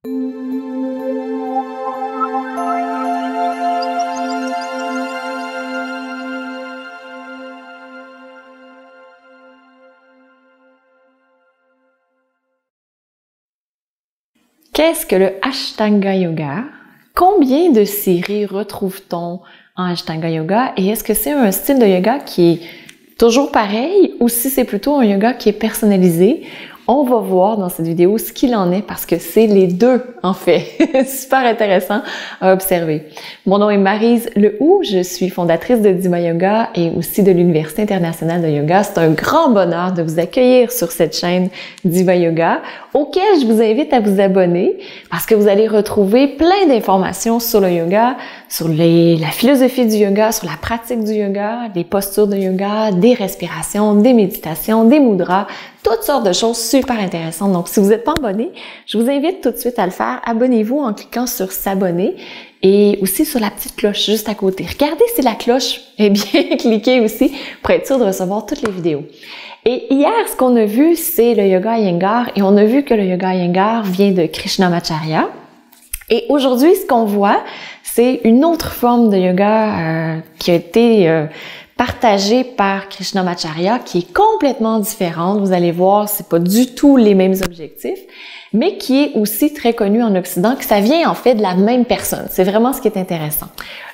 Qu'est-ce que le Ashtanga Yoga? Combien de séries retrouve-t-on en Ashtanga Yoga? Et est-ce que c'est un style de yoga qui est toujours pareil ou si c'est plutôt un yoga qui est personnalisé? On va voir dans cette vidéo ce qu'il en est parce que c'est les deux en fait. Super intéressant à observer. Mon nom est Maryse Lehoux, je suis fondatrice de Diva Yoga et aussi de l'Université internationale de yoga. C'est un grand bonheur de vous accueillir sur cette chaîne Diva Yoga auquel je vous invite à vous abonner parce que vous allez retrouver plein d'informations sur le yoga, sur la philosophie du yoga, sur la pratique du yoga, les postures de yoga, des respirations, des méditations, des mudras, toutes sortes de choses super intéressantes. Donc, si vous n'êtes pas abonné, je vous invite tout de suite à le faire. Abonnez-vous en cliquant sur s'abonner et aussi sur la petite cloche juste à côté. Regardez si la cloche est bien cliquée aussi pour être sûr de recevoir toutes les vidéos. Et hier, ce qu'on a vu, c'est le yoga Iyengar et on a vu que le yoga Iyengar vient de Krishnamacharya. Et aujourd'hui, ce qu'on voit, c'est une autre forme de yoga qui a été partagée par Krishnamacharya, qui est complètement différente. Vous allez voir, c'est pas du tout les mêmes objectifs, mais qui est aussi très connu en Occident, que ça vient en fait de la même personne. C'est vraiment ce qui est intéressant.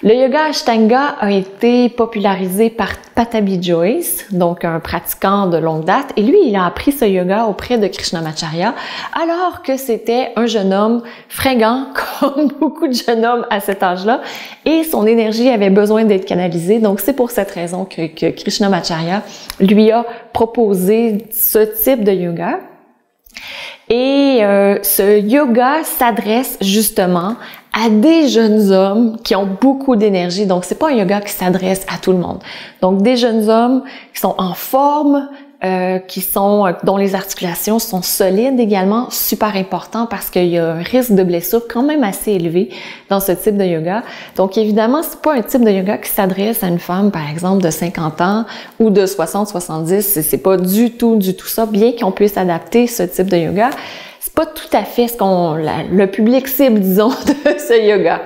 Le yoga Ashtanga a été popularisé par Pattabhi Jois, donc un pratiquant de longue date, et lui, il a appris ce yoga auprès de Krishnamacharya, alors que c'était un jeune homme fringant, comme beaucoup de jeunes hommes à cet âge-là, et son énergie avait besoin d'être canalisée. Donc, c'est pour cette raison que Krishnamacharya lui a proposé ce type de yoga. Et ce yoga s'adresse justement à des jeunes hommes qui ont beaucoup d'énergie. Donc, c'est pas un yoga qui s'adresse à tout le monde. Donc, des jeunes hommes qui sont en forme, dont les articulations sont solides également, super important parce qu'il y a un risque de blessure quand même assez élevé dans ce type de yoga. Donc évidemment, c'est pas un type de yoga qui s'adresse à une femme, par exemple, de 50 ans ou de 60, 70. C'est pas du tout ça, bien qu'on puisse adapter ce type de yoga. C'est pas tout à fait le public cible, disons, de ce yoga.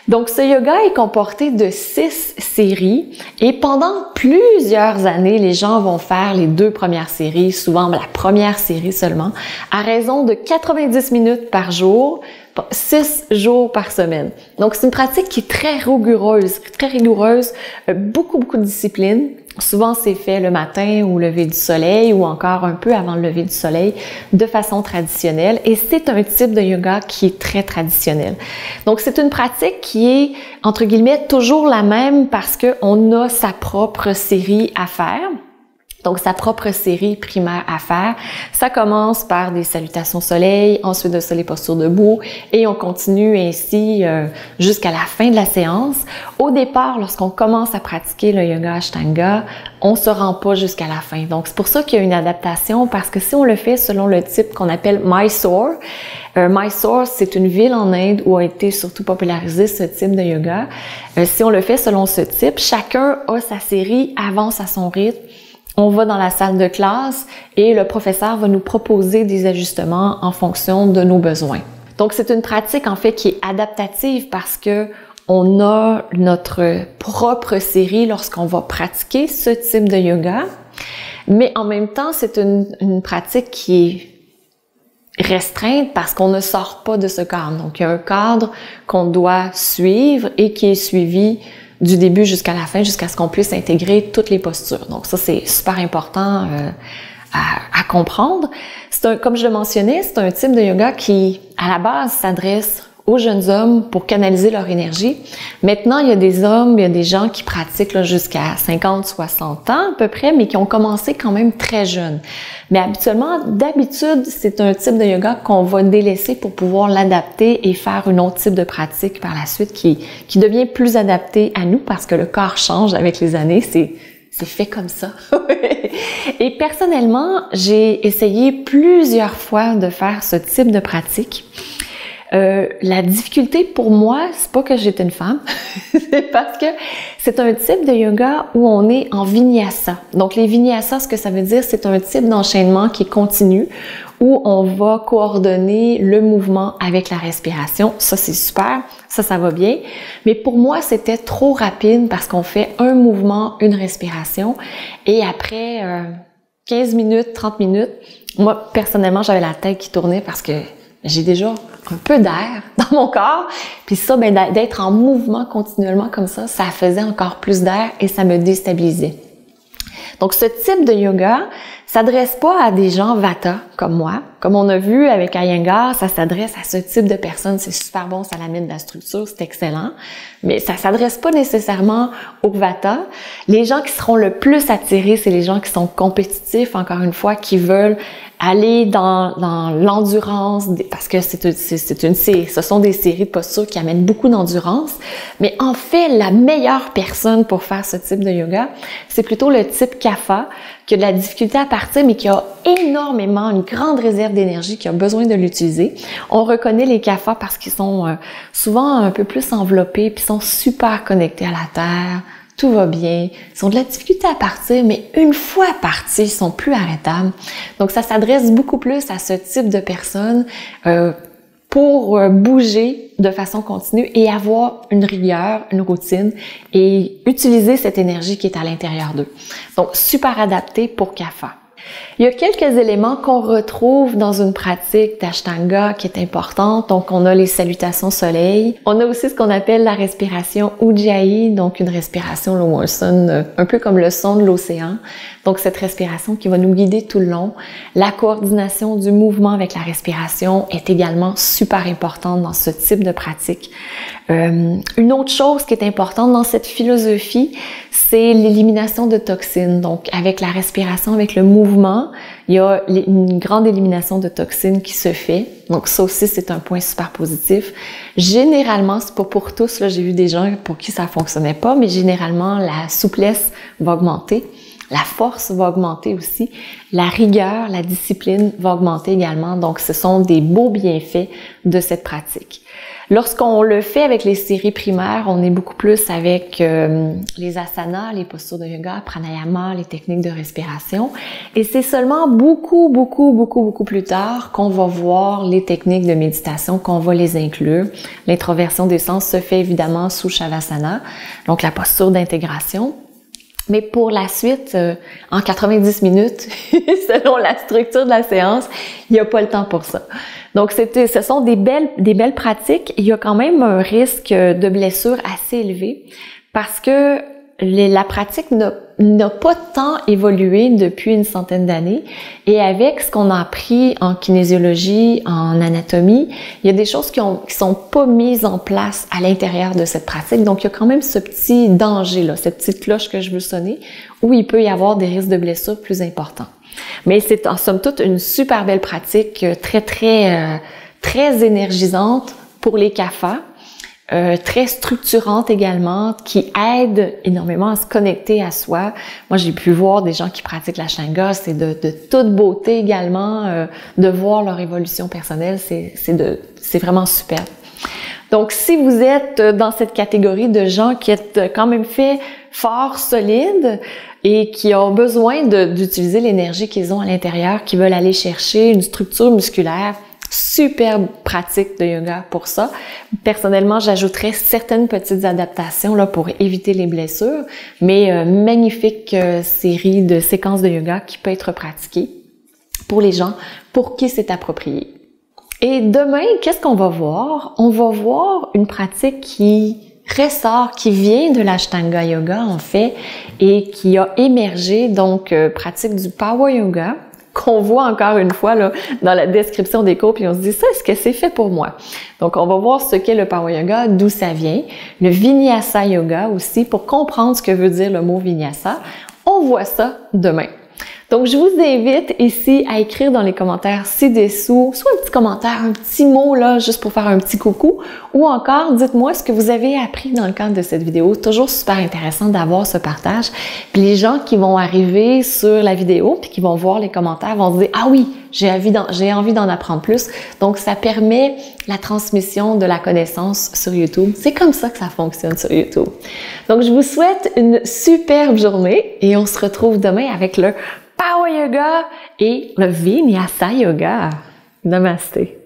Donc, ce yoga est comporté de 6 séries et pendant plusieurs années, les gens vont faire les 2 premières séries, souvent la première série seulement, à raison de 90 minutes par jour, 6 jours par semaine. Donc, c'est une pratique qui est très rigoureuse, beaucoup de discipline. Souvent, c'est fait le matin au lever du soleil ou encore un peu avant le lever du soleil de façon traditionnelle. Et c'est un type de yoga qui est très traditionnel. Donc, c'est une pratique qui est, entre guillemets, toujours la même parce qu'on a sa propre série à faire. Donc, sa propre série primaire à faire. Ça commence par des salutations soleil, ensuite de ça, les postures debout, et on continue ainsi jusqu'à la fin de la séance. Au départ, lorsqu'on commence à pratiquer le yoga Ashtanga, on se rend pas jusqu'à la fin. Donc, c'est pour ça qu'il y a une adaptation, parce que si on le fait selon le type qu'on appelle Mysore, Mysore, c'est une ville en Inde où a été surtout popularisé ce type de yoga. Si on le fait selon ce type, chacun a sa série, avance à son rythme. On va dans la salle de classe et le professeur va nous proposer des ajustements en fonction de nos besoins. Donc, c'est une pratique en fait qui est adaptative parce que on a notre propre série lorsqu'on va pratiquer ce type de yoga, mais en même temps, c'est une pratique qui est restreinte parce qu'on ne sort pas de ce cadre. Donc, il y a un cadre qu'on doit suivre et qui est suivi du début jusqu'à la fin, jusqu'à ce qu'on puisse intégrer toutes les postures. Donc ça, c'est super important à comprendre. Comme je le mentionnais, c'est un type de yoga qui, à la base, s'adresse aux jeunes hommes pour canaliser leur énergie. Maintenant, il y a des hommes, il y a des gens qui pratiquent là, jusqu'à 50, 60 ans à peu près, mais qui ont commencé quand même très jeunes. Mais d'habitude, c'est un type de yoga qu'on va délaisser pour pouvoir l'adapter et faire un autre type de pratique par la suite qui devient plus adapté à nous parce que le corps change avec les années. C'est fait comme ça. Et personnellement, j'ai essayé plusieurs fois de faire ce type de pratique. La difficulté pour moi, c'est pas que j'étais une femme, c'est parce que c'est un type de yoga où on est en vinyasa. Donc les vinyasas, ce que ça veut dire, c'est un type d'enchaînement qui est continu, où on va coordonner le mouvement avec la respiration. Ça, c'est super. Ça va bien. Mais pour moi, c'était trop rapide parce qu'on fait un mouvement, une respiration. Et après 15 minutes, 30 minutes, moi, personnellement, j'avais la tête qui tournait parce que j'ai déjà un peu d'air dans mon corps. Puis ça, d'être en mouvement continuellement comme ça faisait encore plus d'air et ça me déstabilisait. Donc, ce type de yoga s'adresse pas à des gens Vata comme moi. Comme on a vu avec Iyengar, ça s'adresse à ce type de personnes. C'est super bon, ça l'amène de la structure, c'est excellent. Mais ça s'adresse pas nécessairement aux Vata. Les gens qui seront le plus attirés, c'est les gens qui sont compétitifs, encore une fois, qui veulent aller dans l'endurance, parce que ce sont des séries de postures qui amènent beaucoup d'endurance. Mais en fait, la meilleure personne pour faire ce type de yoga, c'est plutôt le type Kapha, qui a de la difficulté à partir, mais qui a énormément, une grande réserve d'énergie, qui a besoin de l'utiliser. On reconnaît les Kapha parce qu'ils sont souvent un peu plus enveloppés, puis sont super connectés à la terre. Tout va bien. Ils ont de la difficulté à partir, mais une fois partis, ils sont plus arrêtables. Donc, ça s'adresse beaucoup plus à ce type de personnes pour bouger de façon continue et avoir une rigueur, une routine et utiliser cette énergie qui est à l'intérieur d'eux. Donc, super adapté pour Kapha. Il y a quelques éléments qu'on retrouve dans une pratique d'Ashtanga qui est importante. Donc, on a les salutations soleil. On a aussi ce qu'on appelle la respiration Ujjayi, donc une respiration là, où on sonne un peu comme le son de l'océan. Donc, cette respiration qui va nous guider tout le long. La coordination du mouvement avec la respiration est également super importante dans ce type de pratique. Une autre chose qui est importante dans cette philosophie, c'est l'élimination de toxines. Donc, avec la respiration, avec le mouvement, il y a une grande élimination de toxines qui se fait. Donc, ça aussi, c'est un point super positif. Généralement, c'est pas pour tous, là, j'ai vu des gens pour qui ça fonctionnait pas, mais généralement, la souplesse va augmenter. La force va augmenter aussi. La rigueur, la discipline va augmenter également. Donc, ce sont des beaux bienfaits de cette pratique. Lorsqu'on le fait avec les séries primaires, on est beaucoup plus avec les asanas, les postures de yoga, pranayama, les techniques de respiration. Et c'est seulement beaucoup plus tard qu'on va voir les techniques de méditation, qu'on va les inclure. L'introversion des sens se fait évidemment sous Shavasana, donc la posture d'intégration. Mais pour la suite, en 90 minutes, selon la structure de la séance, il n'y a pas le temps pour ça. Donc, ce sont des belles pratiques. Il y a quand même un risque de blessure assez élevé parce que la pratique n'a pas tant évolué depuis une centaine d'années. Et avec ce qu'on a appris en kinésiologie, en anatomie, il y a des choses qui sont pas mises en place à l'intérieur de cette pratique. Donc, il y a quand même ce petit danger-là, cette petite cloche que je veux sonner, où il peut y avoir des risques de blessure plus importants. Mais c'est en somme toute une super belle pratique, très énergisante pour les Kapha. Très structurante également, qui aide énormément à se connecter à soi. Moi, j'ai pu voir des gens qui pratiquent l'Ashtanga, c'est de toute beauté également, de voir leur évolution personnelle, c'est vraiment super. Donc, si vous êtes dans cette catégorie de gens qui êtes quand même fait fort, solide et qui ont besoin d'utiliser l'énergie qu'ils ont à l'intérieur, qui veulent aller chercher une structure musculaire, superbe pratique de yoga pour ça. Personnellement, j'ajouterais certaines petites adaptations là pour éviter les blessures, mais magnifique série de séquences de yoga qui peut être pratiquée pour les gens pour qui c'est approprié. Et demain, qu'est-ce qu'on va voir? On va voir une pratique qui ressort, qui vient de l'Ashtanga Yoga en fait, et qui a émergé, donc pratique du Power Yoga, qu'on voit encore une fois là dans la description des cours, puis on se dit ça, est-ce que c'est fait pour moi? Donc on va voir ce qu'est le Power Yoga, d'où ça vient, le Vinyasa Yoga aussi, pour comprendre ce que veut dire le mot Vinyasa. On voit ça demain. Donc, je vous invite ici à écrire dans les commentaires ci-dessous, soit un petit commentaire, un petit mot là, juste pour faire un petit coucou, ou encore, dites-moi ce que vous avez appris dans le cadre de cette vidéo. Toujours super intéressant d'avoir ce partage. Puis les gens qui vont arriver sur la vidéo, puis qui vont voir les commentaires, vont se dire « Ah oui, j'ai envie d'en apprendre plus ». Donc, ça permet la transmission de la connaissance sur YouTube. C'est comme ça que ça fonctionne sur YouTube. Donc, je vous souhaite une superbe journée et on se retrouve demain avec le Power Yoga et le Vinyasa Yoga. Namasté.